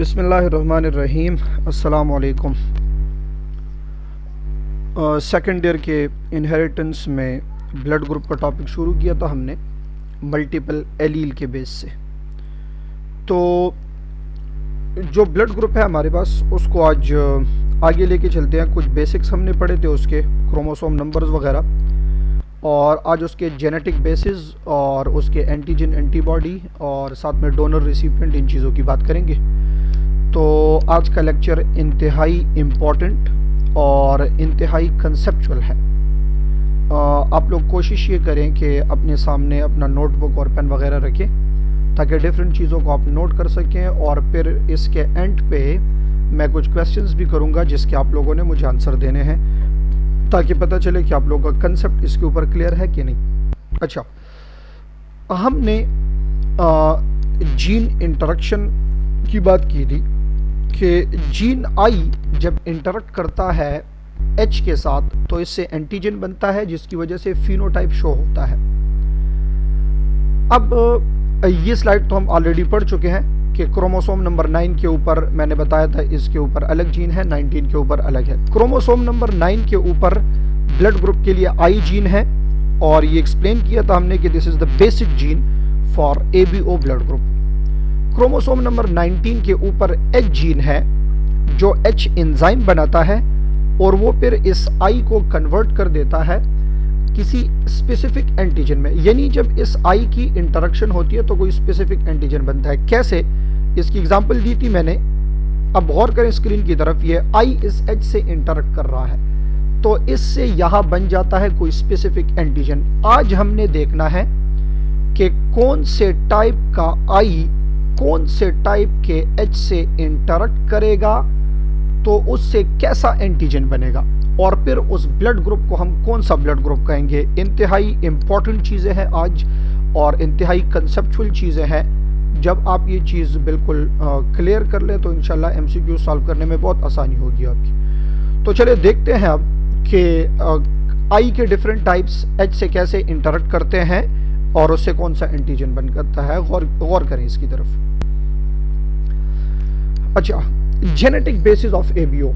बिस्मिल्लाहिर्रहमानिर्रहीम। अस्सलाम वालेकुम। सेकेंड ईयर के इनहेरिटेंस में ब्लड ग्रुप का टॉपिक शुरू किया था हमने मल्टीपल एलील के बेस से। तो जो ब्लड ग्रुप है हमारे पास उसको आज आगे लेके चलते हैं। कुछ बेसिक्स हमने पढ़े थे उसके, क्रोमोसोम नंबर्स वगैरह, और आज उसके जेनेटिक बेसिस और उसके एंटीजन एंटीबॉडी और साथ में डोनर रिसिपिएंट, इन चीज़ों की बात करेंगे। तो आज का लेक्चर इंतहाई इम्पॉर्टेंट और इंतहाई कंसेप्चुअल है। आप लोग कोशिश ये करें कि अपने सामने अपना नोटबुक और पेन वगैरह रखें ताकि डिफरेंट चीज़ों को आप नोट कर सकें, और फिर इसके एंड पे मैं कुछ क्वेश्चंस भी करूँगा जिसके आप लोगों ने मुझे आंसर देने हैं, ताकि पता चले कि आप लोगों का कंसेप्ट इसके ऊपर क्लियर है कि नहीं। अच्छा, हमने जीन इंटरेक्शन की बात की थी कि जीन आई जब इंटरेक्ट करता है एच के साथ तो इससे एंटीजन बनता है, जिसकी वजह से फिनोटाइप शो होता है। अब ये स्लाइड तो हम ऑलरेडी पढ़ चुके हैं कि क्रोमोसोम नंबर 9 के ऊपर मैंने बताया था इसके ऊपर अलग जीन है, 19 के ऊपर अलग है। क्रोमोसोम नंबर 9 के ऊपर ब्लड ग्रुप के लिए आई जीन है, और ये एक्सप्लेन किया था हमने कि this is the basic gene for ABO blood group. Chromosome number 19 के ऊपर एच जीन है जो एच एंजाइम बनाता है, और वो फिर इस आई को कन्वर्ट कर देता है किसी स्पेसिफिक एंटीजन में। यानी जब इस आई की इंटरेक्शन होती है तो कोई स्पेसिफिक एंटीजन बनता है। कैसे, इसकी एग्जांपल दी थी मैंने। अब गौर करें स्क्रीन की तरफ, ये आई इस एच से इंटरेक्ट कर रहा है तो इससे यहां बन जाता है कोई स्पेसिफिक एंटीजन। आज हमने देखना है कि कौन से टाइप का आई कौन से टाइप के एच से इंटरेक्ट करेगा तो उससे कैसा एंटीजन बनेगा, और फिर उस ब्लड ग्रुप को हम कौन सा ब्लड ग्रुप कहेंगे। इंतहाई इंपॉर्टेंट चीज़ें हैं आज, और इंतहाई कंसेप्चुअल चीज़ें हैं। जब आप ये चीज़ बिल्कुल क्लियर कर ले तो इंशाल्लाह एमसीक्यू सॉल्व करने में बहुत आसानी होगी आपकी। तो चलिए देखते हैं अब कि आई के डिफरेंट टाइप्स एच से कैसे इंटरेक्ट करते हैं और उससे कौन सा एंटीजन बन करता है। गौर करें इसकी तरफ। अच्छा, जेनेटिक बेसिस ऑफ एबीओ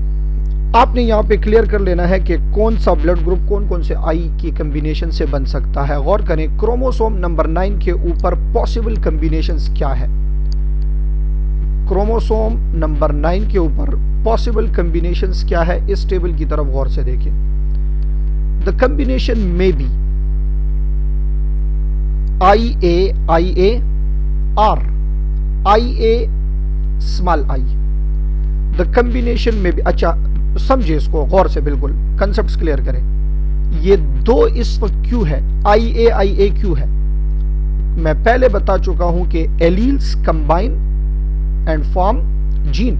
आपने यहाँ पे क्लियर कर लेना है कि कौन सा ब्लड ग्रुप कौन कौन से आई की कम्बिनेशन से बन सकता है। गौर करें, क्रोमोसोम नंबर 9 के ऊपर पॉसिबल कम्बिनेशंस क्या है। क्रोमोसोम नंबर 9 के ऊपर पॉसिबल कम्बिनेशंस क्या है, इस टेबल की तरफ गौर से देखिए। द कम्बिनेशन में B IA or IA small I. The combination में भी, अच्छा समझिए इसको गौर से, बिल्कुल कंसेप्ट क्लियर करें। ये दो इस वक्त क्यों है, IA क्यों है। मैं पहले बता चुका हूं कि alleles combine and form gene.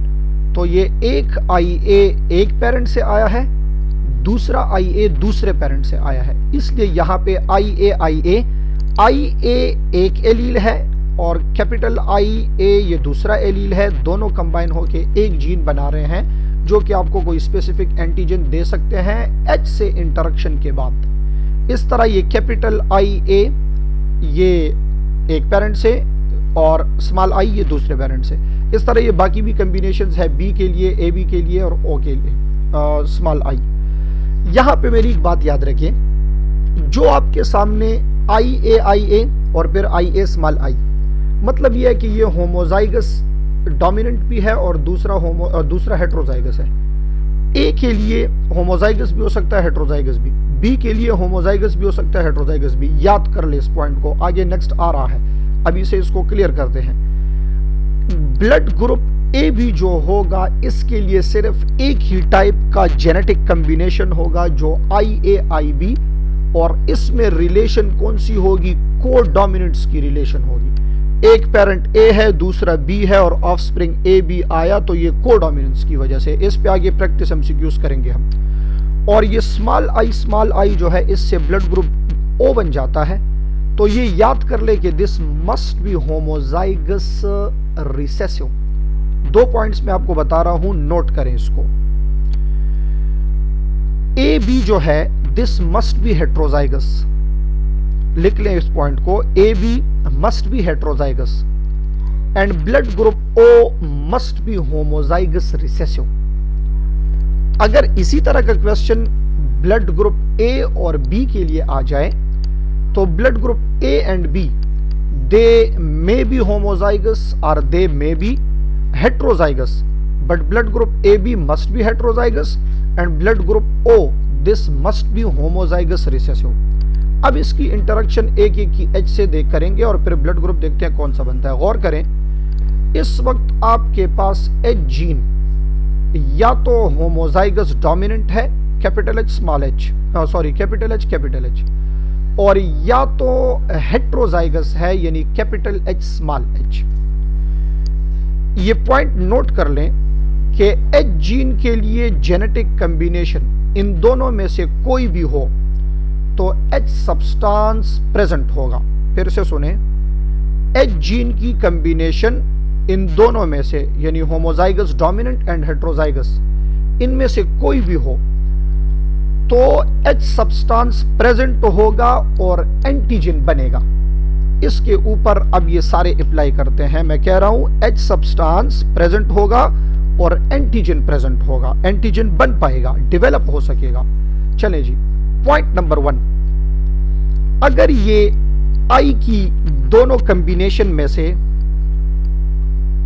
तो ये एक IA एक पेरेंट से आया है, दूसरा IA दूसरे पेरेंट से आया है, इसलिए यहां पे IA एक एलील है और कैपिटल IA ये दूसरा एलील है। दोनों कंबाइन होके एक जीन बना रहे हैं जो कि आपको कोई स्पेसिफिक एंटीजन दे सकते हैं एच से इंटरेक्शन के बाद। इस तरह ये कैपिटल IA ये एक पेरेंट से और स्मॉल आई ये दूसरे पेरेंट से। इस तरह ये बाकी भी कम्बिनेशंस है बी के लिए, AB के लिए और O के लिए, स्मॉल आई। यहाँ पे मेरी एक बात याद रखें, जो आपके सामने IA और फिर IA स्मॉल आई, मतलब ये है कि ये होमोजाइगस डोमिनेंट भी है और दूसरा हेट्रोजाइगस है। ए के लिए होमोजाइगस भी हो सकता है, हेट्रोजाइगस भी। बी के लिए होमोजाइगस भी हो सकता है, हेट्रोजाइगस भी। याद कर ले इस पॉइंट को, आगे नेक्स्ट आ रहा है, अभी से इसको क्लियर करते हैं। ब्लड ग्रुप ए भी जो होगा इसके लिए सिर्फ एक ही टाइप का जेनेटिक कम्बिनेशन होगा जो IAIB, और इसमें रिलेशन कौन सी होगी, को डोमिनेंट्स की रिलेशन होगी। एक पेरेंट ए है दूसरा बी है और ऑफस्प्रिंग AB आया, तो ये को डोमिनेंस की वजह से। इस पे आगे प्रैक्टिस एमसीक्यूज करेंगे हम। और ये स्मॉल आई जो है इससे ब्लड ग्रुप O बन जाता है। तो ये याद कर ले कि this must be homozygous recessive. दो पॉइंट्स मैं आपको बता रहा हूं, नोट करें इसको। AB जो है दिस मस्ट बी हेट्रोजाइगस। लिख लें इस पॉइंट को, AB must be heterozygous. And blood group O must be homozygous recessive. अगर इसी तरह का क्वेश्चन ब्लड ग्रुप ए और बी के लिए आ जाए तो blood group A and B they may be homozygous और they may be heterozygous, but blood group A B must be heterozygous and blood group O this must be homozygous recessive. अब इसकी interaction एक एक की H से देख करेंगे और फिर ब्लड ग्रुप देखते हैं कौन सा बनता है। गौर करें, इस वक्त आपके पास एच जीन या तो होमोजाइगस डोमिनेंट है capital H small H, sorry capital H, और या तो हेट्रोजाइगस है यानी कैपिटल एच स्मॉल एच। ये पॉइंट नोट कर लें कि एच जीन के लिए जेनेटिक कॉम्बिनेशन इन दोनों में से कोई भी हो तो एच सब्सटेंस प्रेजेंट होगा। फिर से सुने, एच जीन की कॉम्बिनेशन इन दोनों में से यानी होमोजाइगस डोमिनेंट एंड हेट्रोजाइगस इनमें से कोई भी हो तो एच सब्सटेंस प्रेजेंट होगा और एंटीजन बनेगा। इसके ऊपर अब ये सारे अप्लाई करते हैं। मैं कह रहा हूं एच सब्सटेंस प्रेजेंट होगा और एंटीजन प्रेजेंट होगा, एंटीजन बन पाएगा, डेवलप हो सकेगा। चले जी, पॉइंट नंबर 1, अगर ये आई की दोनों कॉम्बिनेशन में से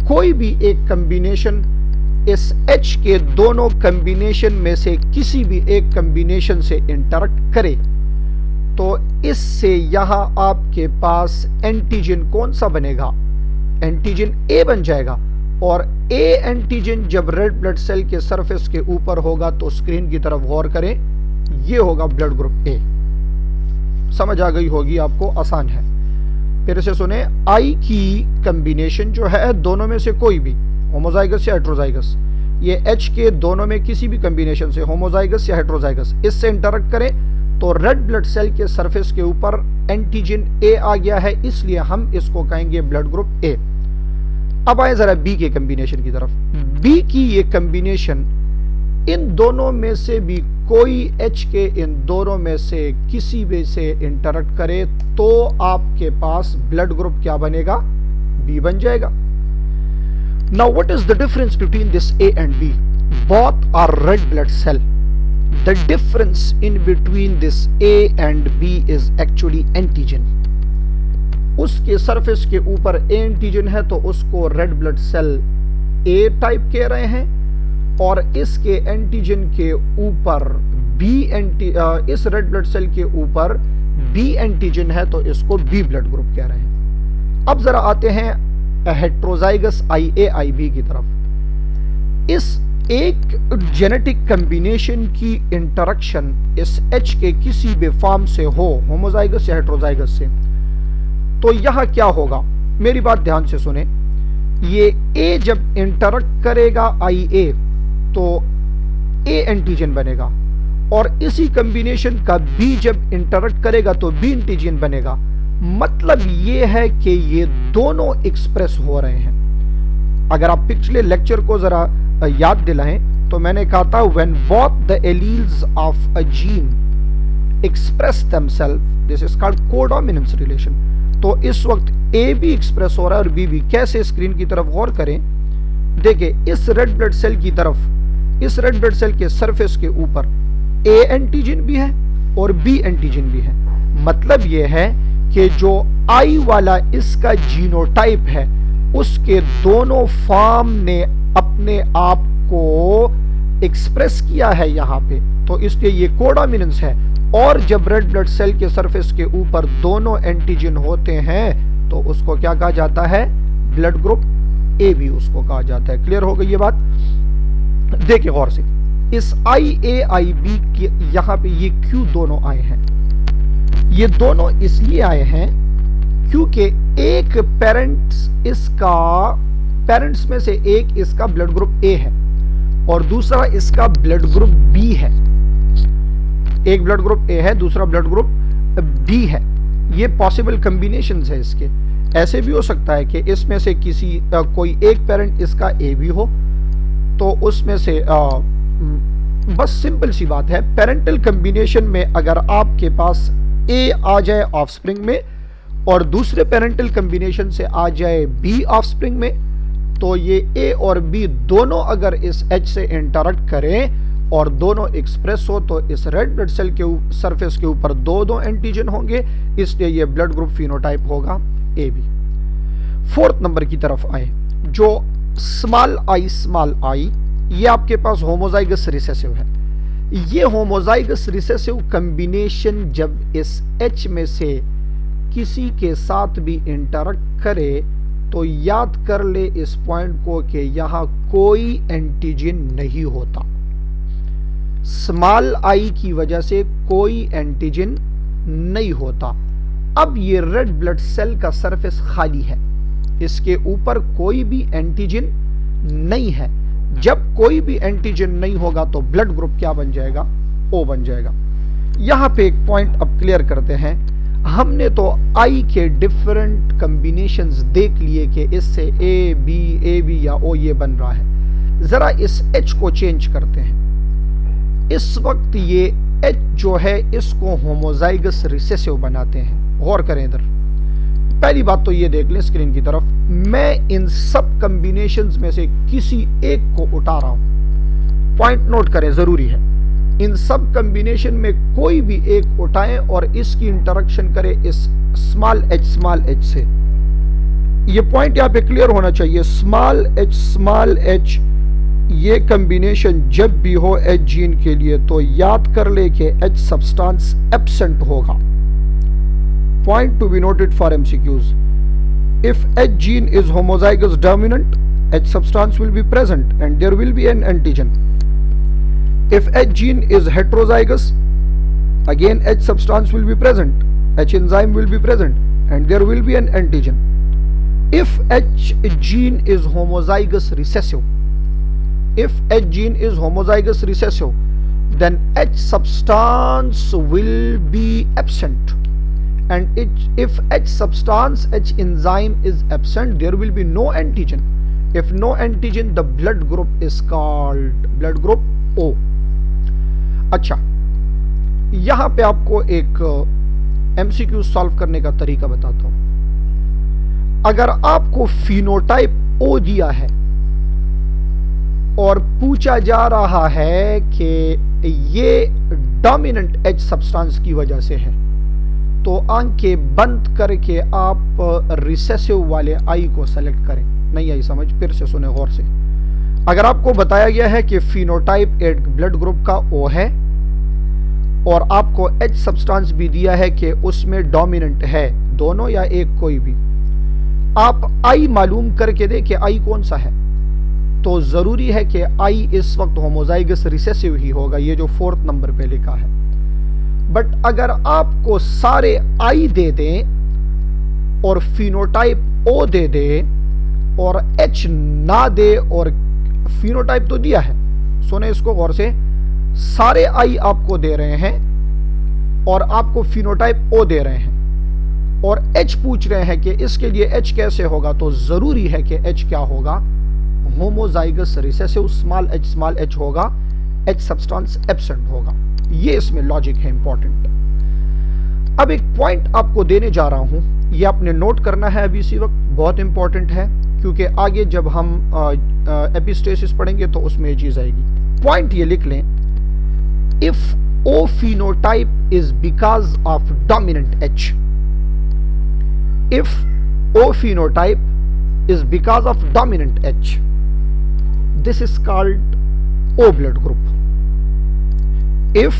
कोई भी एक कॉम्बिनेशन इस H के दोनों कॉम्बिनेशन में से किसी भी एक कॉम्बिनेशन से इंटरेक्ट करे तो इससे यहां आपके पास एंटीजन कौन सा बनेगा? एंटीजन A बन जाएगा। और A एंटीजन जब रेड ब्लड सेल के सरफेस के ऊपर होगा तो स्क्रीन की तरफ गौर करें, ये होगा ब्लड ग्रुप A। समझ आ गई होगी आपको, आसान है। फिर से सुने, I की कॉम्बिनेशन जो है दोनों में से कोई भी, होमोजाइगस या हेट्रोजाइगस, ये H के दोनों में किसी भी कॉम्बिनेशन से होमोजाइगस या हेट्रोजाइगस इससे इंटरेक्ट करें तो रेड ब्लड सेल के सरफेस के ऊपर एंटीजन A आ गया है, इसलिए हम इसको कहेंगे ब्लड ग्रुप A। अब आए जरा B के कॉम्बिनेशन की तरफ। B की ये कॉम्बिनेशन इन दोनों में से भी कोई H के इन दोनों में से किसी भी से इंटरेक्ट करे तो आपके पास ब्लड ग्रुप क्या बनेगा? B बन जाएगा। Now what is the difference between this A and B? Both are red blood cell. The difference in between this A and B is actually antigen. उसके सरफेस के ऊपर A एंटीजन है तो उसको red blood cell A type कह रहे हैं, और इसके एंटीजन के ऊपर इस रेड ब्लड सेल के ऊपर B एंटीजन है तो इसको B ब्लड ग्रुप कह रहे हैं। अब जरा आते हैं हेट्रोजाइगस IA/IB की तरफ। इस एक जेनेटिक कॉम्बिनेशन की इंटरेक्शन इस H के किसी भी फॉर्म से हो, होमोजाइगस या हेट्रोजाइगस से, तो यहां क्या होगा? मेरी बात ध्यान से सुने, ये A जब इंटरेक्ट करेगा IA तो A एंटीजन बनेगा, और इसी कॉम्बिनेशन का B जब इंटरेक्ट करेगा तो B एंटीजन बनेगा। मतलब ये है कि ये दोनों एक्सप्रेस हो रहे हैं। अगर आप पिछले लेक्चर को जरा याद दिलाएं तो मैंने कहा था when both the alleles of a gene express themselves this is called codominance relation. तो इस वक्त A भी एक्सप्रेस हो रहा है और B भी। कैसे? स्क्रीन की तरफ गौर करें, देखिए इस रेड ब्लड सेल की तरफ, इस रेड ब्लड सेल के सरफेस के ऊपर A एंटीजन भी है और B एंटीजन भी है। मतलब यह है कि जो I वाला इसका जीनोटाइप है उसके दोनों फॉर्म ने अपने आप को एक्सप्रेस किया है यहां पे, तो इसलिए ये कोडोमिनेंस है। और जब रेड ब्लड सेल के सरफेस के ऊपर दोनों एंटीजन होते हैं तो उसको क्या कहा जाता है? ब्लड ग्रुप A भी उसको कहा जाता है। क्लियर हो गई ये बात? देखिए गौर से, इस IA/IB के यहां पे ये क्यों दोनों आए हैं? ये दोनों इसलिए आए हैं क्योंकि एक पेरेंट्स में से एक इसका ब्लड ग्रुप A है और दूसरा इसका ब्लड ग्रुप B है। एक ब्लड ग्रुप A है, दूसरा ब्लड ग्रुप B है। ये पॉसिबल कॉम्बिनेशंस है इसके। ऐसे भी हो सकता है कि इसमें से कोई एक पेरेंट इसका A भी हो, तो उसमें से बस सिंपल सी बात है, पेरेंटल कॉम्बिनेशन में अगर आपके पास A आ जाए ऑफस्प्रिंग में और दूसरे पेरेंटल कम्बिनेशन से आ जाए बी ऑफस्प्रिंग में, तो ये ए और बी दोनों अगर इस एच से इंटरेक्ट करें और दोनों एक्सप्रेस हो तो इस रेड ब्लड सेल के सरफेस के ऊपर दो एंटीजन होंगे, इसलिए ये ब्लड ग्रुप फिनोटाइप होगा ए बी। फोर्थ नंबर की तरफ आए, जो स्मॉल आई, ये आपके पास होमोजाइगस रिसेसिव है। ये होमोजाइगस रिसेसिव कम्बिनेशन जब इस एच में से किसी के साथ भी इंटरेक्ट करे तो याद कर ले इस पॉइंट को कि यहां कोई एंटीजन नहीं होता। स्मॉल आई की वजह से कोई एंटीजन नहीं होता। अब ये रेड ब्लड सेल का सरफेस खाली है, इसके ऊपर कोई भी एंटीजन नहीं है। जब कोई भी एंटीजन नहीं होगा तो ब्लड ग्रुप क्या बन जाएगा? ओ बन जाएगा। यहां पे एक पॉइंट अब क्लियर करते हैं। हमने तो आई के डिफरेंट कॉम्बिनेशंस देख लिए कि इससे ए बी या ओ ये बन रहा है। जरा इस एच को चेंज करते हैं। इस वक्त ये एच जो है इसको होमोजाइगस रिसेसिव बनाते हैं। गौर करें इधर, पहली बात तो ये देख लें स्क्रीन की तरफ, मैं इन सब कॉम्बिनेशंस में से किसी एक को उठा रहा हूं। पॉइंट नोट करें, जरूरी है। इन सब कॉम्बिनेशन में कोई भी एक उठाएं और इसकी इंटरेक्शन करें इस स्मॉल एच से। ये पॉइंट यहां पे क्लियर होना चाहिए। स्मॉल एच ये कॉम्बिनेशन जब भी हो एच जीन के लिए तो याद कर ले कि एच सब्सटेंस एब्सेंट होगा। Point to be noted for MCQs. If H gene is homozygous dominant, H substance will be present and there will be an antigen. If H gene is heterozygous, again H substance will be present, H enzyme will be present, and there will be an antigen. If H gene is homozygous recessive, then H substance will be absent, and if H enzyme is absent, there will be no antigen. If no antigen, the blood group is called blood group O. अच्छा, यहां पे आपको एक MCQ solve करने का तरीका बताता हूं। अगर आपको फिनोटाइप ओ दिया है और पूछा जा रहा है कि ये डोमिनेंट एच सब्सटेंस की वजह से है, तो आंखें बंद करके आप रिसेसिव वाले आई को सेलेक्ट करें। नहीं आई समझ? फिर से सुने गौर से। अगर आपको बताया गया है कि फिनोटाइप एक ब्लड ग्रुप का ओ है और आपको एच सब्सटेंस भी दिया है कि उसमें डोमिनेंट है, दोनों या एक कोई भी, आप आई मालूम करके दे कि आई कौन सा है, तो जरूरी है कि आई इस वक्त होमोजाइगस रिसेसिव ही होगा, ये जो फोर्थ नंबर पे लिखा है। बट अगर आपको सारे आई दे दें और फिनोटाइप ओ दे दे और एच ना दे और फिनोटाइप तो दिया है, सुने इसको गौर से, सारे आई आपको दे रहे हैं और आपको फिनोटाइप ओ दे रहे हैं और एच पूछ रहे हैं कि इसके लिए एच कैसे होगा, तो जरूरी है कि एच क्या होगा? होमोजाइगस रिसेसिव स्मॉल एच होगा, एच सब्सटेंस एब्सेंट होगा। ये इसमें लॉजिक है इंपॉर्टेंट। अब एक पॉइंट आपको देने जा रहा हूं, ये आपने नोट करना है अभी इसी वक्त, बहुत इंपॉर्टेंट है क्योंकि आगे जब हम एपिस्टेसिस पढ़ेंगे तो उसमें ये चीज आएगी। पॉइंट ये लिख लें, if O phenotype is because of dominant H, if O phenotype is because of dominant H, this is called O blood group. If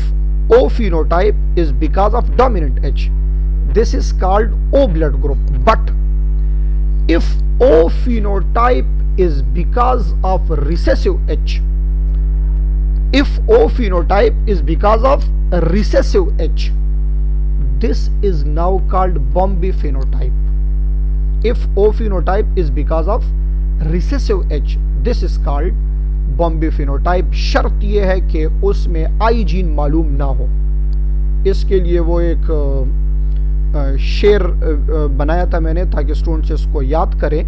O phenotype is because of dominant H, this is called O blood group. But if O phenotype is because of recessive H, if O phenotype is because of recessive H, this is now called Bombay phenotype. If O phenotype is because of recessive H, this is called Bombay phenotype. शर्त यह है कि उसमें आई gene मालूम ना हो। इसके लिए वो एक शेर बनाया था मैंने ताकि स्टूडेंट्स इसको याद करें,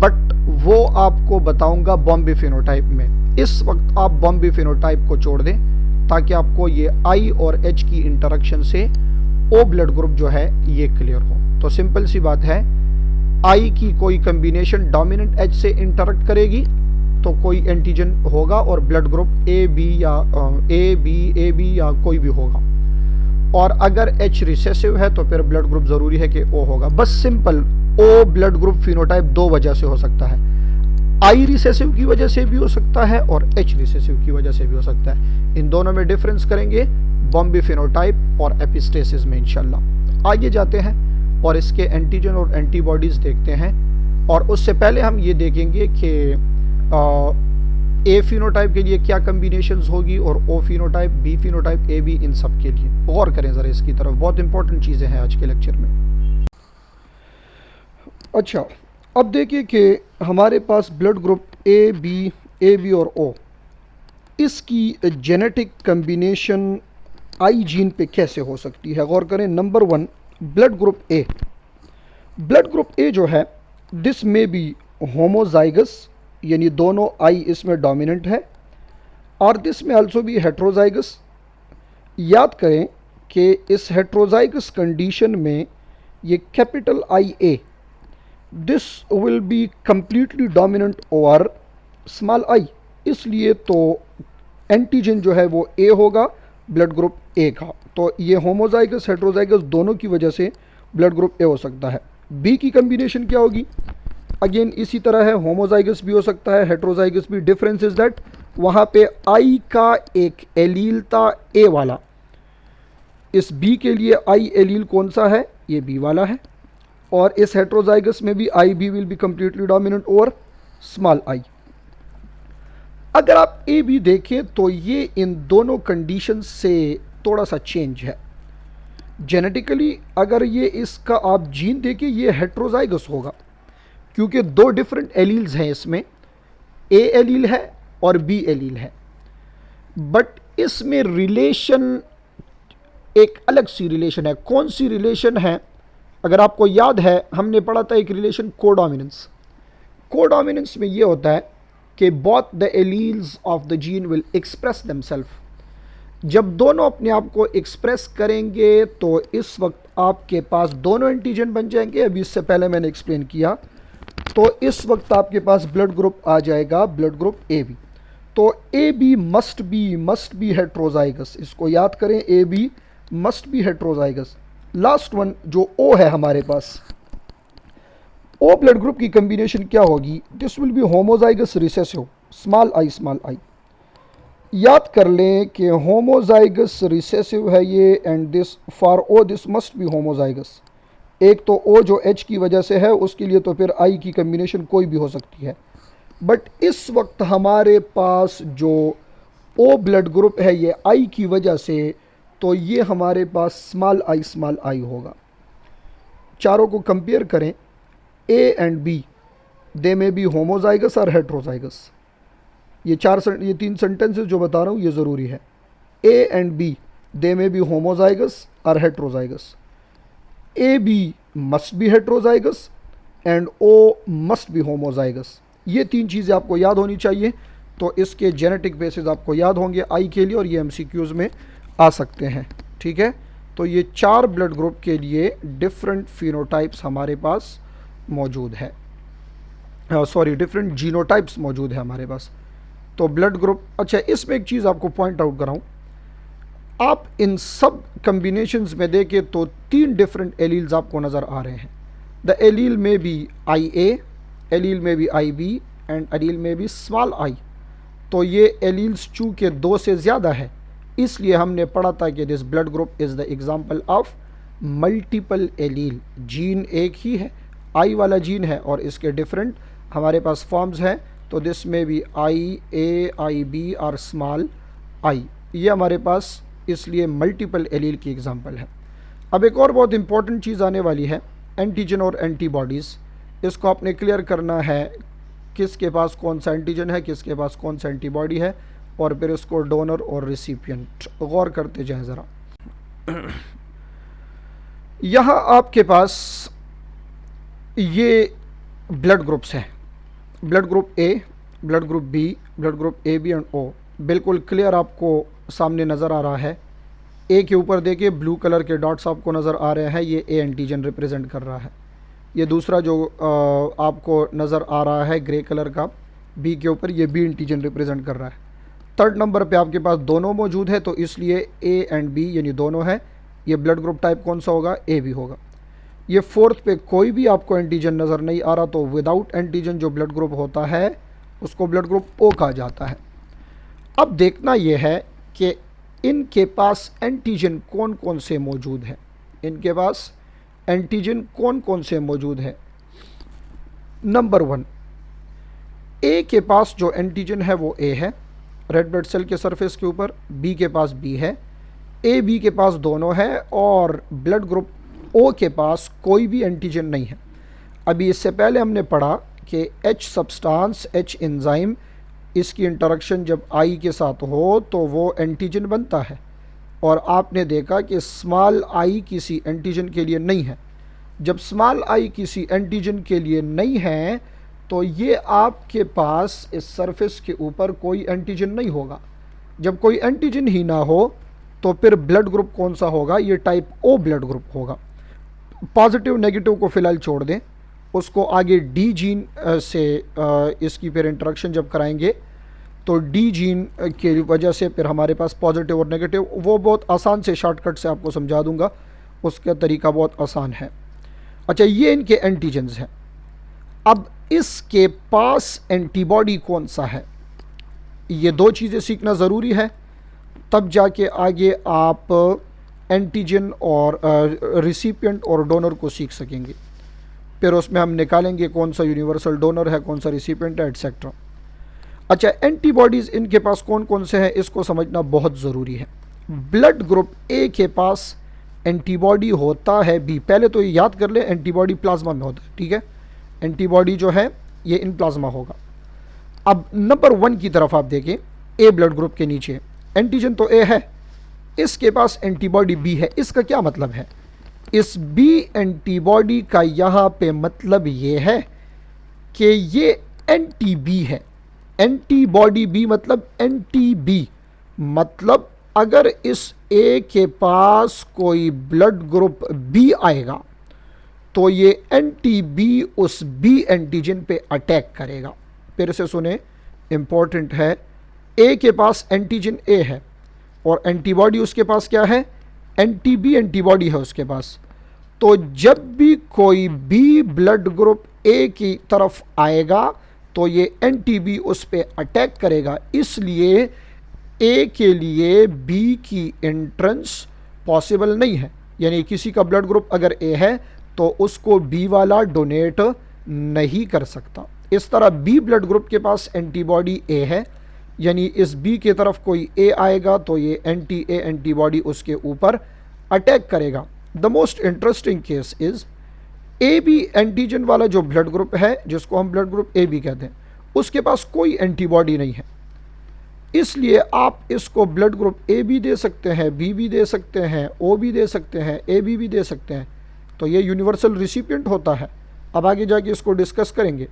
बट वो आपको बताऊंगा बॉम्बे फिनोटाइप में। इस वक्त आप बॉम्बे फिनोटाइप को छोड़ दें ताकि आपको ये आई और एच की इंटरेक्शन से ओ ब्लड ग्रुप जो है ये क्लियर हो। तो सिंपल सी बात है, आई की कोई कम्बिनेशन डोमिनेंट एच से इंटरेक्ट करेगी तो कोई एंटीजन होगा और ब्लड ग्रुप ए बी या कोई भी होगा, और अगर एच रिसेसिव है तो फिर ब्लड ग्रुप जरूरी है कि ओ होगा। बस simple, O blood group phenotype दो वजह से हो सकता है, आई रिसेसिव की वजह से भी हो सकता है और एच रिसेसिव की वजह से भी हो सकता है। इन दोनों में डिफरेंस करेंगे बॉम्बे फिनोटाइप और एपिस्टेसिस में इंशाल्लाह। आगे जाते हैं और इसके एंटीजन और एंटीबॉडीज देखते हैं, और उससे पहले हम ये देखेंगे कि ए फिनोटाइप के लिए क्या कम्बिनेशंस होगी और O phenotype, B phenotype, A B, इन सब के लिए गौर करें ज़रा इसकी तरफ, बहुत इंपॉर्टेंट चीज़ें हैं आज के लेक्चर में। अच्छा, अब देखिए कि हमारे पास ब्लड ग्रुप ए बी और ओ, इसकी जेनेटिक कम्बिनेशन आई जीन पे कैसे हो सकती है। गौर करें, number 1 blood group A. Blood group ए जो है, दिस में बी होमोजाइगस, यानी दोनों आई इसमें डोमिनेंट है, और दिस में आल्सो भी हेट्रोजाइगस। याद करें कि इस हेट्रोजाइगस कंडीशन में ये capital I A, this will be completely dominant over small आई, इसलिए तो एंटीजन जो है वो ए होगा ब्लड ग्रुप ए का। तो ये होमोजाइगस हेट्रोजाइगस दोनों की वजह से ब्लड ग्रुप ए हो सकता है। बी की कम्बिनेशन क्या होगी, अगेन इसी तरह है, होमोजाइगस भी हो सकता है, हेट्रोजाइगस भी। डिफरेंस इज दैट वहाँ पे आई का एक एलील था ए वाला, इस बी के लिए आई एलील कौन सा है, ये बी वाला है, और इस हेट्रोजाइगस में भी I B will be completely dominant over small I. अगर आप ए बी देखें तो ये इन दोनों कंडीशन से थोड़ा सा चेंज है जेनेटिकली। अगर ये इसका आप जीन देखें, ये हेट्रोजाइगस होगा क्योंकि दो डिफरेंट एलील्स हैं इसमें, ए एलील है और बी एलील है, बट इसमें रिलेशन एक अलग सी रिलेशन है। कौन सी रिलेशन है, अगर आपको याद है हमने पढ़ा था एक रिलेशन कोडोमिनेंस। कोडोमिनेंस में ये होता है कि both the alleles of the gene will express themselves. जब दोनों अपने आप को एक्सप्रेस करेंगे तो इस वक्त आपके पास दोनों एंटीजन बन जाएंगे। अभी इससे पहले मैंने एक्सप्लेन किया, तो इस वक्त आपके पास ब्लड ग्रुप आ जाएगा, ब्लड ग्रुप ए बी। तो A B must be heterozygous, इसको याद करें, A B must be heterozygous. Last one जो ओ है हमारे पास, ओ ब्लड ग्रुप की कम्बिनेशन क्या होगी, this will be homozygous recessive, small I. याद कर लें कि होमोजाइगस रिसेसिव है ये, and this for O this must be homozygous. एक तो ओ जो एच की वजह से है उसके लिए, तो फिर आई की कम्बिनेशन कोई भी हो सकती है, बट इस वक्त हमारे पास जो ओ ब्लड ग्रुप है ये आई की वजह से, तो ये हमारे पास स्मॉल आई होगा। चारों को कंपेयर करें, ए and B, they may be homozygous और हेट्रोजाइगस। ये तीन सेंटेंसेस जो बता रहा हूँ ये ज़रूरी है। ए and B, they may be homozygous और heterozygous. A B must be heterozygous and O must be homozygous. ये तीन चीज़ें आपको याद होनी चाहिए, तो इसके जेनेटिक बेसिस आपको याद होंगे आई के लिए, और ये एमसीक्यूज़ में आ सकते हैं। ठीक है, तो ये चार ब्लड ग्रुप के लिए डिफरेंट फिनोटाइप्स हमारे पास मौजूद है, डिफरेंट जीनोटाइप्स मौजूद है हमारे पास। तो ब्लड ग्रुप, अच्छा इसमें एक चीज़ आपको पॉइंट आउट कराऊं, आप इन सब कम्बिनेशंस में देखें तो तीन डिफरेंट एलील्स आपको नज़र आ रहे हैं। द एलील में भी आई ए, एलील में भी आई बी एंड एलील में भी स्मॉल आई। तो ये एलील्स चूँकि दो से ज़्यादा है, इसलिए हमने पढ़ा था कि this blood group is the example of multiple allele. Gene एक ही है, आई वाला जीन है, और इसके डिफरेंट हमारे पास फॉर्म्स हैं, तो दिस में भी आई ए, आई बी और स्मॉल आई, ये हमारे पास इसलिए मल्टीपल एलील की एग्जांपल है। अब एक और बहुत इंपॉर्टेंट चीज़ आने वाली है, एंटीजन और एंटीबॉडीज़। इसको आपने क्लियर करना है, किसके पास कौन सा एंटीजन है, किसके पास कौन सा एंटीबॉडी है, और फिर इसको डोनर और रिसिपिएंट गौर करते जाएं ज़रा। यहाँ आपके पास ये ब्लड ग्रुप्स हैं, blood group A, blood group B, blood group A B and O, बिल्कुल क्लियर आपको सामने नज़र आ रहा है। ए के ऊपर देखिए ब्लू कलर के डॉट्स आपको नज़र आ रहे हैं, ये ए एंटीजन रिप्रेजेंट कर रहा है। ये दूसरा जो आपको नज़र आ रहा है ग्रे कलर का बी के ऊपर, ये बी एंटीजन रिप्रेजेंट कर रहा है। थर्ड नंबर पे आपके पास दोनों मौजूद है, तो इसलिए ए एंड बी यानी दोनों है। ये ब्लड ग्रुप टाइप कौन सा होगा? ए बी होगा। ये फोर्थ पे कोई भी आपको एंटीजन नज़र नहीं आ रहा, तो विदाउट एंटीजन जो ब्लड ग्रुप होता है उसको ब्लड ग्रुप ओ कहा जाता है। अब देखना यह है कि इनके पास एंटीजन कौन कौन से मौजूद हैं। इनके पास एंटीजन कौन कौन से मौजूद है? नंबर 1, ए के पास जो एंटीजन है वो ए है रेड ब्लड सेल के सरफेस के ऊपर, बी के पास बी है, ए बी के पास दोनों है, और ब्लड ग्रुप ओ के पास कोई भी एंटीजन नहीं है। अभी इससे पहले हमने पढ़ा कि एच सब्सटेंस, एच एंजाइम, इसकी इंटरेक्शन जब आई के साथ हो तो वो एंटीजन बनता है, और आपने देखा कि स्मॉल आई किसी एंटीजन के लिए नहीं है। जब स्मॉल आई किसी एंटीजन के लिए नहीं है तो ये आपके पास इस सरफेस के ऊपर कोई एंटीजन नहीं होगा। जब कोई एंटीजन ही ना हो तो फिर ब्लड ग्रुप कौन सा होगा? ये टाइप ओ ब्लड ग्रुप होगा। पॉजिटिव नेगेटिव को फिलहाल छोड़ दें, उसको आगे डी जीन से इसकी फिर इंटरेक्शन जब कराएंगे तो डी जीन की वजह से फिर हमारे पास पॉजिटिव और नेगेटिव, वो बहुत आसान से शॉर्टकट से आपको समझा दूंगा, उसका तरीका बहुत आसान है। अच्छा, ये इनके एंटीजन्स हैं। अब इसके पास एंटीबॉडी कौन सा है? ये दो चीज़ें सीखना ज़रूरी है, तब जाके आगे आप एंटीजन और रिसिपिएंट और डोनर को सीख सकेंगे। फिर उसमें हम निकालेंगे कौन सा यूनिवर्सल डोनर है, कौन सा रिसिपिएंट है, एटसेट्रा। अच्छा, एंटीबॉडीज़ इनके पास कौन कौन से हैं इसको समझना बहुत ज़रूरी है। ब्लड ग्रुप ए के पास एंटीबॉडी होता है बी। पहले तो ये याद कर ले, एंटीबॉडी प्लाज्मा में होता है, ठीक है। एंटीबॉडी जो है ये इन प्लाज्मा होगा। अब नंबर 1 की तरफ आप देखें, ए ब्लड ग्रुप के नीचे एंटीजन तो ए है, इसके पास एंटीबॉडी बी है। इसका क्या मतलब है? इस बी एंटीबॉडी का यहाँ पे मतलब ये है कि ये एंटी बी है। एंटीबॉडी बी मतलब एंटी बी, मतलब अगर इस ए के पास कोई ब्लड ग्रुप बी आएगा तो ये एंटी बी उस बी एंटीजन पे अटैक करेगा। फिर से सुने, इंपॉर्टेंट है। ए के पास एंटीजन ए है और एंटीबॉडी उसके पास क्या है? एंटी बी एंटीबॉडी है उसके पास। तो जब भी कोई बी ब्लड ग्रुप ए की तरफ आएगा तो ये एंटी बी उस पर अटैक करेगा। इसलिए ए के लिए बी की एंट्रेंस पॉसिबल नहीं है, यानी किसी का ब्लड ग्रुप अगर ए है तो उसको बी वाला डोनेट नहीं कर सकता। इस तरह बी ब्लड ग्रुप के पास एंटीबॉडी ए है, यानी इस बी की तरफ कोई ए आएगा तो ये एंटी ए एंटीबॉडी उसके ऊपर अटैक करेगा। The most interesting case is A B antigen वाला जो ब्लड ग्रुप है, जिसको हम ब्लड ग्रुप ए बी कहते हैं, उसके पास कोई एंटीबॉडी नहीं है। इसलिए आप इसको ब्लड ग्रुप ए भी दे सकते हैं, बी भी दे सकते हैं, ओ भी दे सकते हैं, ए बी भी दे सकते हैं, तो ये यूनिवर्सल रिसिपिएंट होता है। अब आगे जाके इसको डिस्कस करेंगे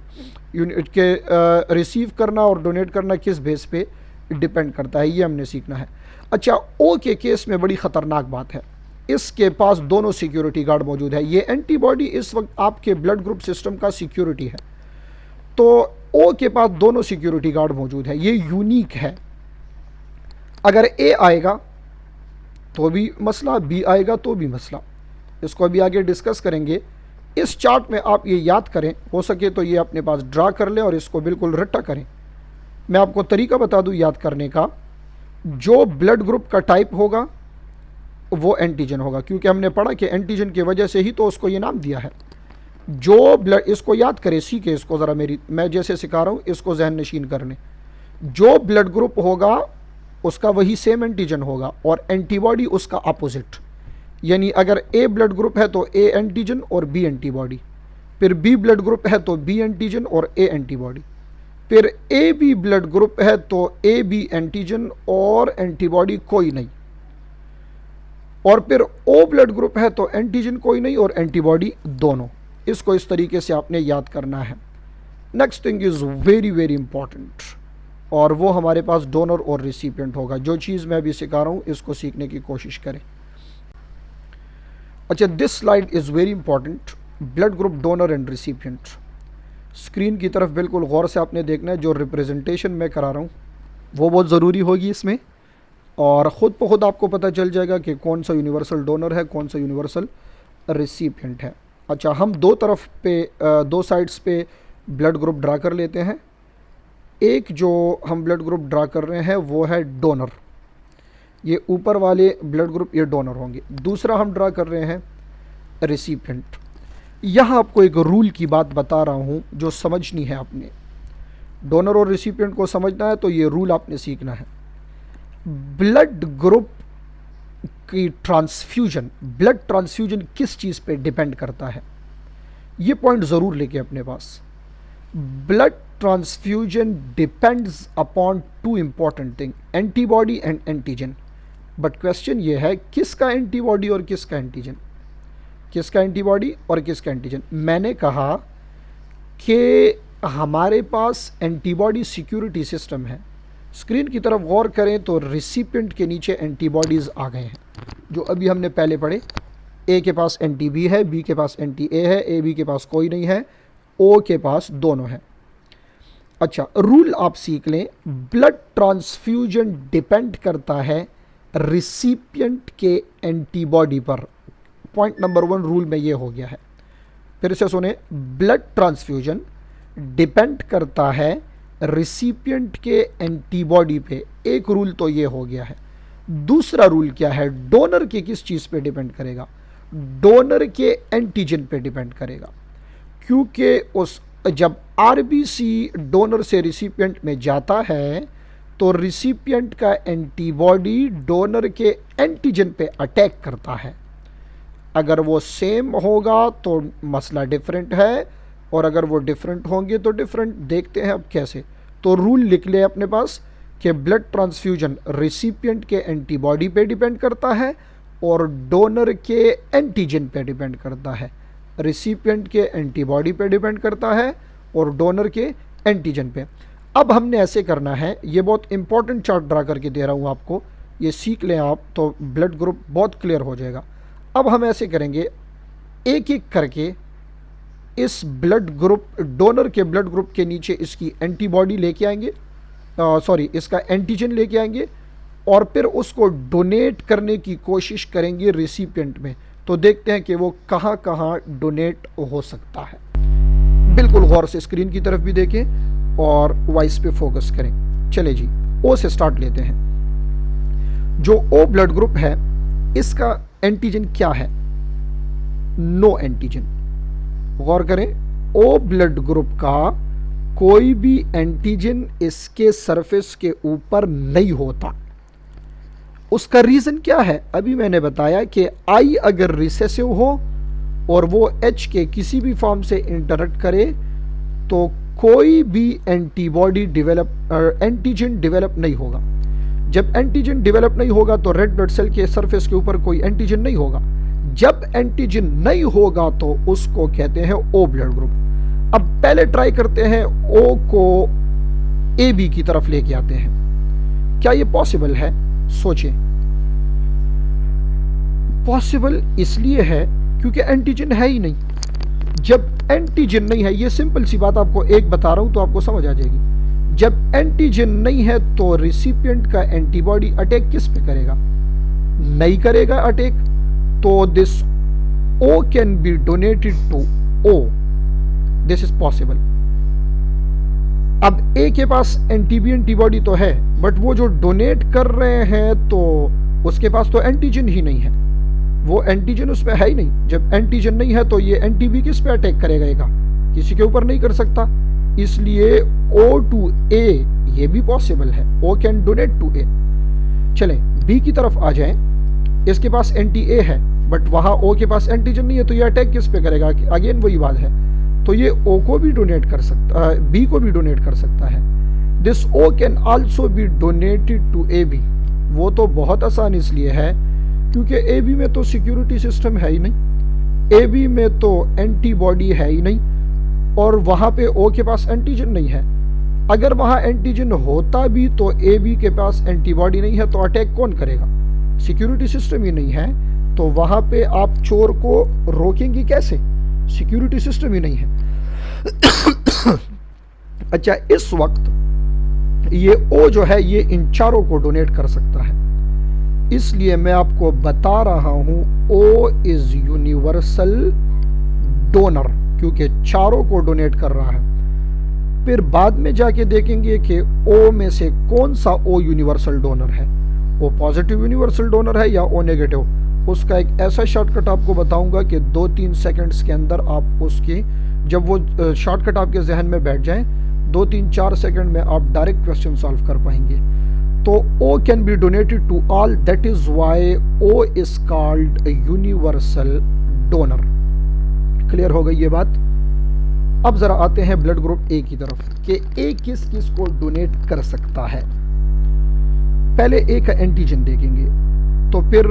यूनिट के रिसीव करना और डोनेट करना किस बेस पे डिपेंड करता है, ये हमने सीखना है। अच्छा, ओ के केस में बड़ी ख़तरनाक बात है, इसके पास दोनों सिक्योरिटी गार्ड मौजूद है। ये एंटीबॉडी इस वक्त आपके ब्लड ग्रुप सिस्टम का सिक्योरिटी है, तो ओ के पास दोनों सिक्योरिटी गार्ड मौजूद है। ये यूनिक है। अगर ए आएगा तो भी मसला, बी आएगा तो भी मसला। इसको अभी आगे डिस्कस करेंगे। इस चार्ट में आप ये याद करें, हो सके तो ये अपने पास ड्रा कर लें और इसको बिल्कुल रट्टा करें। मैं आपको तरीका बता दूं याद करने का। जो ब्लड ग्रुप का टाइप होगा वो एंटीजन होगा, क्योंकि हमने पढ़ा कि एंटीजन की वजह से ही तो उसको ये नाम दिया है। जो ब्लड, इसको याद करें, सीखे इसको ज़रा, मैं जैसे सिखा रहा हूँ इसको जहन नशीन करने। जो ब्लड ग्रुप होगा उसका वही सेम एंटीजन होगा और एंटीबॉडी उसका अपोजिट। यानी अगर ए ब्लड ग्रुप है तो ए एंटीजन और बी एंटीबॉडी, फिर बी ब्लड ग्रुप है तो बी एंटीजन और ए एंटीबॉडी, फिर ए बी ब्लड ग्रुप है तो ए बी एंटीजन और एंटीबॉडी कोई नहीं, और फिर ओ ब्लड ग्रुप है तो एंटीजन कोई नहीं और एंटीबॉडी दोनों। इसको इस तरीके से आपने याद करना है। Next thing is very very important, और वो हमारे पास डोनर और रिसिपिएंट होगा। जो चीज़ मैं अभी सिखा रहा हूँ इसको सीखने की कोशिश करें। अच्छा, this slide is very important, blood group donor and recipient. Screen की तरफ बिल्कुल गौर से आपने देखना है, जो रिप्रेजेंटेशन मैं करा रहा हूँ वो बहुत ज़रूरी होगी इसमें, और ख़ुद ब खुद आपको पता चल जाएगा कि कौन सा यूनिवर्सल डोनर है, कौन सा यूनिवर्सल रिसिपिएंट है। अच्छा, हम दो साइड्स पे ब्लड ग्रुप ड्रा कर लेते हैं। एक जो हम ब्लड ग्रुप ड्रा कर रहे हैं वो है डोनर, ये ऊपर वाले ब्लड ग्रुप ये डोनर होंगे। दूसरा हम ड्रा कर रहे हैं रिसिपिएंट। यहाँ आपको एक रूल की बात बता रहा हूँ जो समझनी है आपने। डोनर और रिसिपिएंट को समझना है तो ये रूल आपने सीखना है। ब्लड ग्रुप की ट्रांसफ्यूजन, ब्लड ट्रांसफ्यूजन किस चीज़ पे डिपेंड करता है, ये पॉइंट ज़रूर लेके अपने पास। Blood transfusion depends upon two important thing, antibody and antigen. But question ये है किसका एंटीबॉडी और किसका एंटीजन, किसका एंटीबॉडी और किसका एंटीजन। मैंने कहा कि हमारे पास एंटीबॉडी सिक्योरिटी सिस्टम है। स्क्रीन की तरफ गौर करें तो रिसिपिएंट के नीचे एंटीबॉडीज़ आ गए हैं जो अभी हमने पहले पढ़े। ए के पास एंटी बी है, बी के पास एंटी ए है, ए बी के पास कोई नहीं है, ओ के पास दोनों हैं। अच्छा, रूल आप सीख लें, ब्लड ट्रांसफ्यूजन डिपेंड करता है रिसिपिएंट के एंटीबॉडी पर। पॉइंट नंबर 1 रूल में ये हो गया है। फिर से सुने, ब्लड ट्रांसफ्यूजन डिपेंड करता है रिसिपिएंट के एंटीबॉडी पे। एक रूल तो ये हो गया है। दूसरा रूल क्या है, डोनर के किस चीज़ पे डिपेंड करेगा, डोनर के एंटीजन पे डिपेंड करेगा। क्योंकि जब आरबीसी डोनर से रिसिपिएंट में जाता है तो रिसिपिएंट का एंटीबॉडी डोनर के एंटीजन पे अटैक करता है। अगर वो सेम होगा तो मसला डिफरेंट है, और अगर वो डिफरेंट होंगे तो डिफरेंट। देखते हैं अब कैसे। तो रूल लिख ले अपने पास कि ब्लड ट्रांसफ्यूजन रिसिपिएंट के एंटीबॉडी पे डिपेंड करता है और डोनर के एंटीजन पे डिपेंड करता है। रिसिपिएंट के एंटीबॉडी पे डिपेंड करता है और डोनर के एंटीजन पे। अब हमने ऐसे करना है, ये बहुत इंपॉर्टेंट चार्ट ड्रा करके दे रहा हूँ आपको, ये सीख लें आप तो ब्लड ग्रुप बहुत क्लियर हो जाएगा। अब हम ऐसे करेंगे, एक एक करके इस ब्लड ग्रुप, डोनर के ब्लड ग्रुप के नीचे इसकी एंटीबॉडी लेके आएंगे, इसका एंटीजन लेके आएंगे, और फिर उसको डोनेट करने की कोशिश करेंगे रिसिपिएंट में। तो देखते हैं कि वो कहाँ कहाँ डोनेट हो सकता है। बिल्कुल गौर से स्क्रीन की तरफ भी देखें और वॉइस पे फोकस करें। चले जी, ओ से स्टार्ट लेते हैं। जो ओ ब्लड ग्रुप है इसका एंटीजन क्या है, नो एंटीजन। गौर करें, ओ ब्लड ग्रुप का कोई भी एंटीजन इसके सरफेस के ऊपर नहीं होता। उसका रीजन क्या है, अभी मैंने बताया कि आई अगर रिसेसिव हो और वो एच के किसी भी फॉर्म से इंटरेक्ट करे तो कोई भी एंटीजन डेवलप नहीं होगा। जब एंटीजन डेवलप नहीं होगा तो रेड ब्लड सेल के सरफेस के ऊपर कोई एंटीजन नहीं होगा। जब एंटीजन नहीं होगा तो उसको कहते हैं ओ ब्लड ग्रुप। अब पहले ट्राई करते हैं ओ को ए बी की तरफ लेके आते हैं। क्या ये पॉसिबल है, सोचें। पॉसिबल इसलिए है क्योंकि एंटीजन है ही नहीं। जब एंटीजन नहीं है, ये सिंपल सी बात आपको एक बता रहा हूं तो आपको समझ आ जाएगी। जब एंटीजन नहीं है तो रिसिपिएंट का एंटीबॉडी अटैक किस पे करेगा, नहीं करेगा अटैक। तो this O can be donated to O. This is possible. अब A के पास एंटीबॉडी तो है, बट वो जो डोनेट कर रहे हैं तो उसके पास तो एंटीजन ही नहीं है, वो एंटीजन उसमें है ही नहीं। जब एंटीजन नहीं है तो ये एंटीबी किस पे अटैक करेगा, किसी के ऊपर नहीं कर सकता। इसलिए O to A ये भी पॉसिबल है, O can donate to A। चलें B की तरफ आ जाएं। इसके पास एंटी ए है बट वहां ओ के पास एंटीजन नहीं है, तो ये अटैक किस पे करेगा, अगेन वही बात है। तो ये ओ को भी डोनेट कर सकता है, बी को भी डोनेट कर सकता है। This O can also be donated to A B. वो तो बहुत आसान इसलिए है क्योंकि ए बी में तो सिक्योरिटी सिस्टम है ही नहीं, ए बी में तो एंटीबॉडी है ही नहीं, और वहां पे ओ के पास एंटीजन नहीं है। अगर वहां एंटीजन होता भी तो ए बी के पास एंटीबॉडी नहीं है, तो अटैक कौन करेगा? सिक्योरिटी सिस्टम ही नहीं है, तो वहां पे आप चोर को रोकेंगे कैसे? सिक्योरिटी सिस्टम ही नहीं है। अच्छा, इस वक्त ये ओ जो है ये इन चारों को डोनेट कर सकता है, इसलिए मैं आपको बता रहा हूं ओ इज यूनिवर्सल डोनर, क्योंकि चारों को डोनेट कर रहा है। फिर बाद में जाके देखेंगे कि ओ में से कौन सा ओ यूनिवर्सल डोनर है, ओ पॉजिटिव यूनिवर्सल डोनर है या ओ नेगेटिव। उसका एक ऐसा शॉर्टकट आपको बताऊंगा कि 2-3 सेकंड्स के अंदर आप उसकी, जब वो शॉर्टकट आपके जहन में बैठ जाए, 2-3-4 सेकंड में आप डायरेक्ट क्वेश्चन सॉल्व कर पाएंगे। तो O can be donated to all, that is why O is called universal donor. Clear हो गई ये बात? अब जरा आते हैं ब्लड ग्रुप ए की तरफ कि ए किस किस को डोनेट कर सकता है। पहले ए का एंटीजन देखेंगे, तो फिर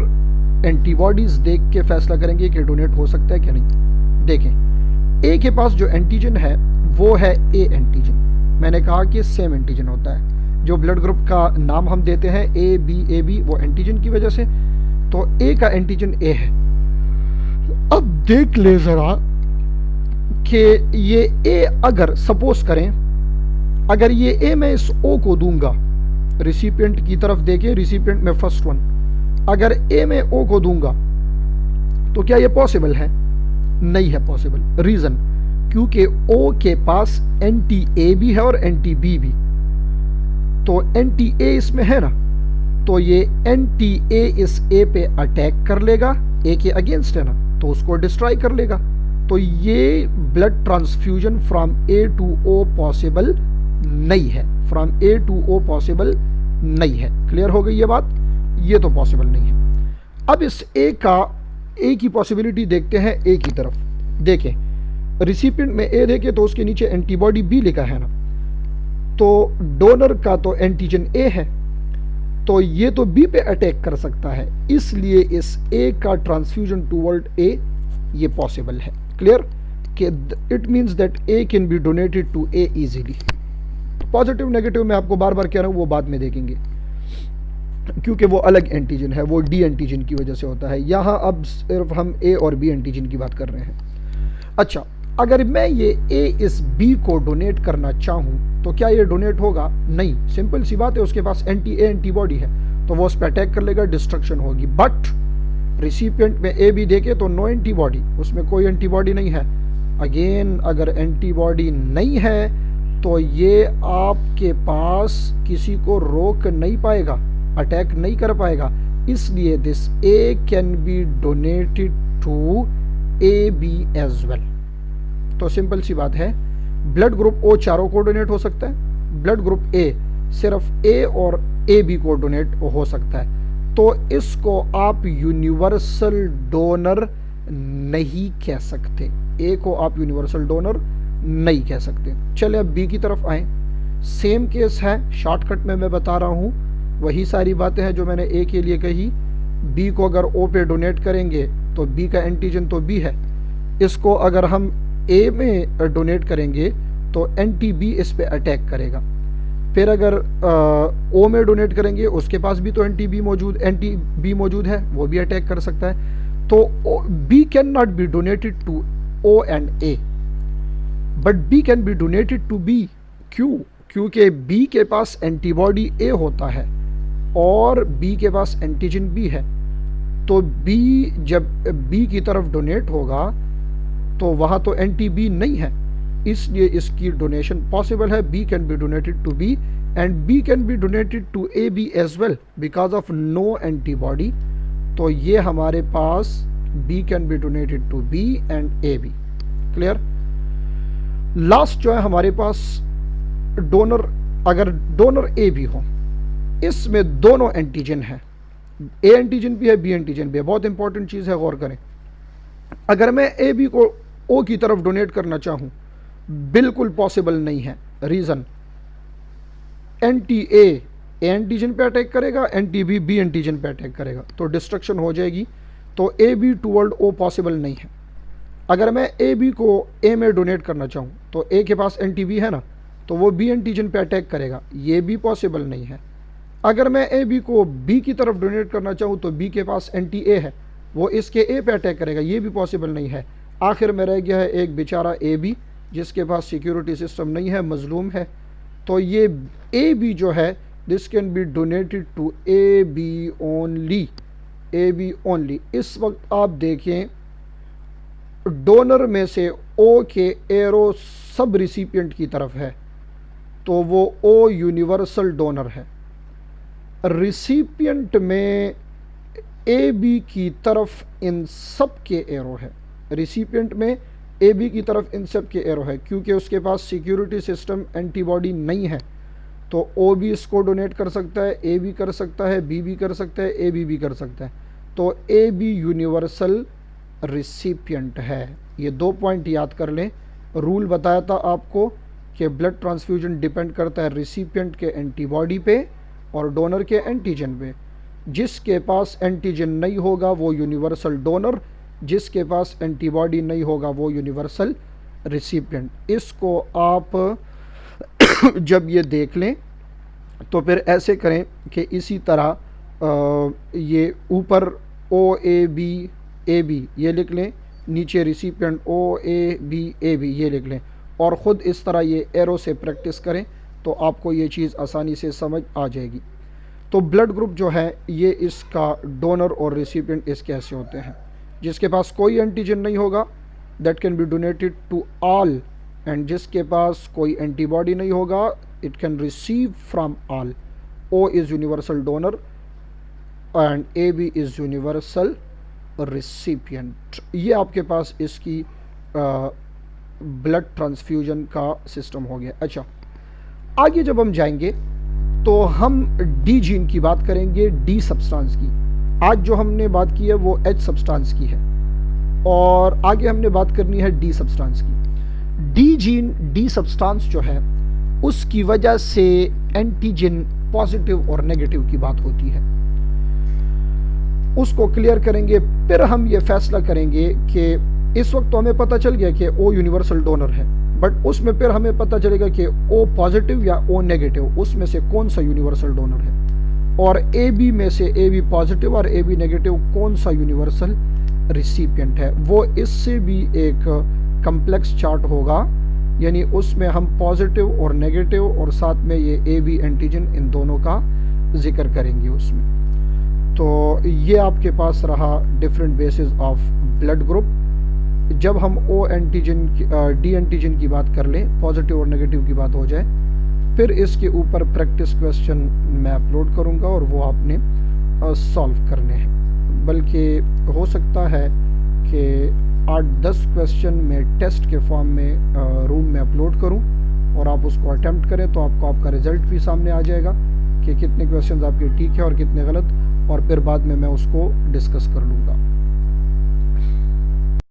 एंटीबॉडीज देख के फैसला करेंगे कि डोनेट हो सकता है क्या नहीं। देखें, ए के पास जो एंटीजन है वो है ए एंटीजन। मैंने कहा कि सेम एंटीजन होता है, जो ब्लड ग्रुप का नाम हम देते हैं ए बी, वो एंटीजन की वजह से, तो ए का एंटीजन ए है। अब देख ले जरा कि ये ए, अगर सपोज करें, अगर ये ए मैं इस ओ को दूंगा, रिसिपिएंट की तरफ देखें, रिसिपिएंट में फर्स्ट वन, अगर ए में ओ को दूंगा तो क्या ये पॉसिबल है? नहीं है पॉसिबल। रीजन, क्योंकि ओ के पास एंटी ए भी है और एंटी बी भी, तो एंटी ए इसमें है ना, तो ये एंटी ए इस ए पे अटैक कर लेगा, ए के अगेंस्ट है ना, तो उसको डिस्ट्रॉय कर लेगा। तो ये blood transfusion from A to O possible नहीं है, from A to O possible नहीं है। क्लियर हो गई ये बात? ये तो पॉसिबल नहीं है। अब इस ए की पॉसिबिलिटी देखते हैं ए की तरफ। देखें, रिसिपिएंट में ए देखें तो उसके नीचे एंटीबॉडी बी लिखा है ना, तो डोनर का तो एंटीजन ए है, तो ये तो बी पे अटैक कर सकता है, इसलिए इस ए का ट्रांसफ्यूजन टूवर्ड ए ये पॉसिबल है। क्लियर? कि it means that A can be donated to A easily. Positive negative मैं आपको बार बार कह रहा हूं, वो बाद में देखेंगे, क्योंकि वो अलग एंटीजन है, वो डी एंटीजन की वजह से होता है। यहाँ अब सिर्फ हम ए और बी एंटीजन की बात कर रहे हैं। अच्छा, अगर मैं ये ए इस बी को डोनेट करना चाहूँ तो क्या ये डोनेट होगा? नहीं। सिंपल सी बात है, उसके पास एंटी ए एंटीबॉडी है, तो वो उस पर अटैक कर लेगा, डिस्ट्रक्शन होगी। बट रिसिपिएंट में ए बी देखे तो नो एंटीबॉडी, उसमें कोई एंटीबॉडी नहीं है। अगेन, अगर एंटीबॉडी नहीं है तो ये आपके पास किसी को रोक नहीं पाएगा, अटैक नहीं कर पाएगा, इसलिए this A can be donated to A B as well. तो सिंपल सी बात है, ब्लड ग्रुप ओ चारों को डोनेट हो सकता है, ब्लड ग्रुप ए सिर्फ ए और ए बी को डोनेट हो सकता है। तो इसको आप यूनिवर्सल डोनर नहीं कह सकते, ए को आप यूनिवर्सल डोनर नहीं कह सकते। चले अब बी की तरफ आए। सेम केस है, शॉर्टकट में मैं बता रहा हूँ, वही सारी बातें हैं जो मैंने ए के लिए कही। बी को अगर ओ पे डोनेट करेंगे तो बी का एंटीजन तो बी है, इसको अगर हम ए में डोनेट करेंगे तो एंटी बी इस पे अटैक करेगा। फिर अगर ओ में डोनेट करेंगे, उसके पास भी तो एंटी बी मौजूद है, वो भी अटैक कर सकता है। तो B can not be donated to O and A, but B can be donated to B. क्यों? क्योंकि बी के पास एंटीबॉडी ए होता है और बी के पास एंटीजन बी है, तो बी जब बी की तरफ डोनेट होगा तो वहाँ तो एंटी बी नहीं है, इसलिए इसकी डोनेशन पॉसिबल है। B can be donated to B and B can be donated to A B as well because of no antibody. तो ये हमारे पास B can be donated to B and A B. Clear? Last जो है हमारे पास donor, अगर donor A B हो, इसमें दोनों एंटीजन है, ए एंटीजन भी है, बी एंटीजन भी है। बहुत इंपॉर्टेंट चीज़ है, गौर करें। अगर मैं ए बी को ओ की तरफ डोनेट करना चाहूं, बिल्कुल पॉसिबल नहीं है। रीजन, एंटी ए एंटीजन पे अटैक करेगा, एंटी बी बी एंटीजन पे अटैक करेगा, तो डिस्ट्रक्शन हो जाएगी। तो A B toward O possible नहीं है। अगर मैं ए बी को ए में डोनेट करना चाहूँ तो ए के पास एंटी बी है ना, तो वो बी एंटीजन पे अटैक करेगा, ये भी पॉसिबल नहीं है। अगर मैं ए बी को बी की तरफ डोनेट करना चाहूँ तो बी के पास एंटी ए है, वो इसके ए पे अटैक करेगा, ये भी पॉसिबल नहीं है। आखिर में रह गया है एक बेचारा ए बी जिसके पास सिक्योरिटी सिस्टम नहीं है, मजलूम है। तो ये ए बी जो है this can be donated to A B only, A B only. इस वक्त आप देखें डोनर में से ओ के एरो सब रिसिपिएंट की तरफ है, तो वो ओ यूनिवर्सल डोनर है। रिसिपिएंट में ए बी की तरफ इन सब के एरो है, रिसिपिएंट में ए बी की तरफ इन सब के एरो है, क्योंकि उसके पास सिक्योरिटी सिस्टम एंटीबॉडी नहीं है। तो ओ भी इसको डोनेट कर सकता है, ए भी कर सकता है, बी भी कर सकता है, ए बी भी कर सकता है। तो ए बी यूनिवर्सल रिसिपिएंट है। ये 2 पॉइंट याद कर लें। रूल बताया था आपको कि ब्लड ट्रांसफ्यूजन डिपेंड करता है रिसिपिएंट के एंटीबॉडी पे और डोनर के एंटीजन पे। जिसके पास एंटीजन नहीं होगा वो यूनिवर्सल डोनर, जिसके पास एंटीबॉडी नहीं होगा वो यूनिवर्सल रिसिपिएंट। इसको आप जब ये देख लें तो फिर ऐसे करें कि इसी तरह ये ऊपर ओ ए बी ये लिख लें, नीचे रिसिपिएंट ओ ए बी ये लिख लें, और ख़ुद इस तरह ये एरो से प्रैक्टिस करें तो आपको ये चीज़ आसानी से समझ आ जाएगी। तो ब्लड ग्रुप जो है ये इसका डोनर और रिसिपिएंट इसके ऐसे होते हैं। जिसके पास कोई एंटीजन नहीं होगा that can be donated to all, and जिसके पास कोई एंटीबॉडी नहीं होगा it can receive from all. O is universal donor and A B is universal recipient. ये आपके पास इसकी ब्लड ट्रांसफ्यूजन का सिस्टम हो गया। अच्छा, आगे जब हम जाएंगे तो हम डी जीन की बात करेंगे, डी सब्सटेंस की। आज जो हमने बात की है वो एच सब्सटेंस की है और आगे हमने बात करनी है डी सब्सटेंस की। डी जीन, डी सब्सटेंस जो है उसकी वजह से एंटीजन पॉजिटिव और नेगेटिव की बात होती है, उसको क्लियर करेंगे। फिर हम ये फैसला करेंगे कि इस वक्त तो हमें पता चल गया कि ओ यूनिवर्सल डोनर है, बट उसमें फिर हमें पता चलेगा कि ओ पॉजिटिव या ओ नेगेटिव, उसमें से कौन सा यूनिवर्सल डोनर है, और ए बी में से ए बी पॉजिटिव और ए बी नेगेटिव कौन सा यूनिवर्सल रिसिपिएंट है। वो इससे भी एक कम्प्लेक्स चार्ट होगा, यानी उसमें हम पॉजिटिव और नेगेटिव और साथ में ये ए बी एंटीजन इन दोनों का जिक्र करेंगे उसमें। तो ये आपके पास रहा different basis of blood group. जब हम ओ एंटीजन डी एंटीजन की बात कर लें, पॉजिटिव और नेगेटिव की बात हो जाए, फिर इसके ऊपर प्रैक्टिस क्वेश्चन मैं अपलोड करूंगा और वो आपने सॉल्व करने हैं। बल्कि हो सकता है कि 8-10 क्वेश्चन में टेस्ट के फॉर्म में रूम में अपलोड करूं और आप उसको अटेम्प्ट करें तो आपको आपका रिज़ल्ट भी सामने आ जाएगा कि कितने क्वेश्चंस आपके ठीक है और कितने गलत, और फिर बाद में मैं उसको डिस्कस कर लूँगा।